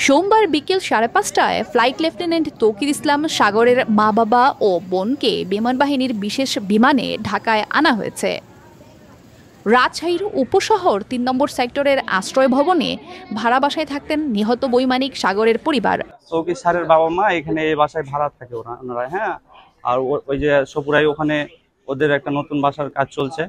সোমবার বিকেল 5:30টায় flight lieutenant Tauqir ইসলাম সাগরের মা-বাবা ও বোনকে বিমান বাহিনীর বিশেষ বিমানে ঢাকায় আনা হয়েছে। রাজশাহীর উপশহর ৩ নম্বর সেক্টরের আশ্রয় ভবনে ভাড়া বাসায় থাকতেন নিহত বৈমানিক সাগরের পরিবার। তৌকির স্যারের বাবা মা এখানে এই বাসায় ভাড়া থাকে ওনারা, হ্যাঁ। আর ওই যে সপুরাই ওখানে ওদের একটা নতুন বাসার কাজ চলছে।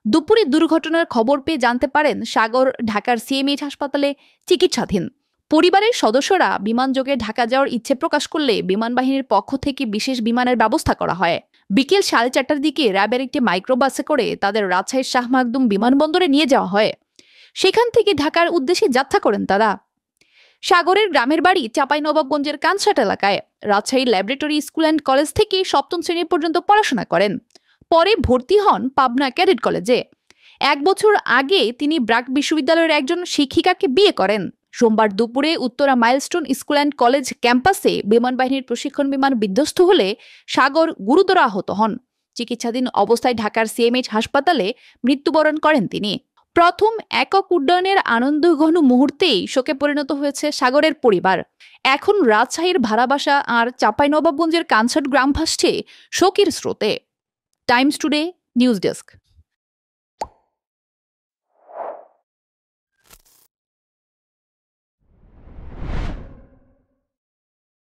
দুপুরে দুর্ঘটনার খবর পেয়ে জানতে পারেন সাগর ঢাকার সিএমএইচ হাসপাতালে চিকিৎসাধীন। পরিবারের সদস্যরা বিমানযোগে ঢাকা যাওয়ার ইচ্ছে প্রকাশ করলে বিমান বাহিনীর পক্ষ থেকে বিশেষ বিমানের ব্যবস্থা করা হয়। বিকেল 4:30টার দিকে র্যাবের একটি মাইক্রোবাসে করে তাদের রাজশাহীর শাহ মাকদুম বিমানবন্দরে নিয়ে যাওয়া হয়। সেখান থেকে ঢাকার উদ্দেশ্যে যাত্রা করেন তারা। সাগরের গ্রামের বাড়ি চাঁপাইনবাবগঞ্জের কানসাট এলাকায়। Rajshahi laboratory school and college থেকে 7ম শ্রেণী পর্যন্ত পড়াশোনা করেন। পরে ভর্তি হন পাবনা ক্যাডেট কলেজে। 1 বছর আগে তিনি ব্র্যাক বিশ্ববিদ্যালয়ের একজন শিক্ষিকাকে বিয়ে করেন। সোমবার দুপুরে Uttara milestone school and college ক্যাম্পাসে বিমান বাহিনীর প্রশিক্ষণ বিমান বিধ্বস্ত হলে সাগর গুরুতর আহত হন। চিকিৎসাধীন অবস্থায় ঢাকার সিএমএইচ হাসপাতালে মৃত্যুবরণ করেন তিনি। প্রথম একক উড্ডয়নের আনন্দঘন মুহূর্তেই শোকে পরিণত হয়েছে সাগরের পরিবার। এখন রাজশাহীর ভাড়াবাসা আর চাঁপাইনবাবগঞ্জের কানসাট গ্রাম ভাসছে শোকের স্রোতে। Times today news desk.